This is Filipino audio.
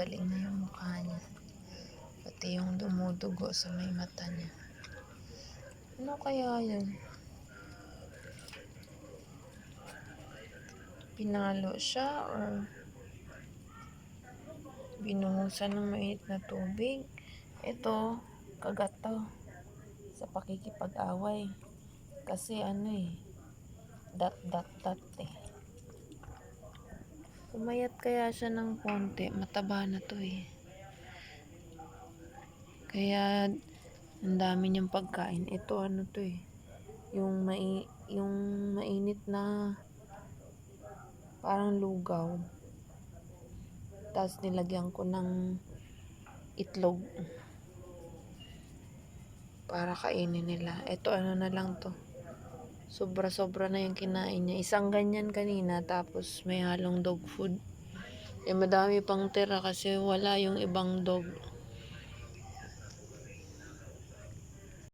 gumagaling na yung mukha niya. Pati yung dumudugo sa may mata niya. Ano kaya yun? Pinalo siya or binuhusan ng mainit na tubig? Ito, kagat to sa pakikipag-away. Kasi dot eh. Pumayat kaya siya ng konti. Mataba na to eh. Kaya, ang dami niyang pagkain. Ito to eh. Yung mainit na parang lugaw. Tapos nilagyan ko ng itlog. Para kainin nila. Ito na lang to. Sobra-sobra na yung kinain niya. Isang ganyan kanina. Tapos may halong dog food. Madami pang tira kasi wala yung ibang dog.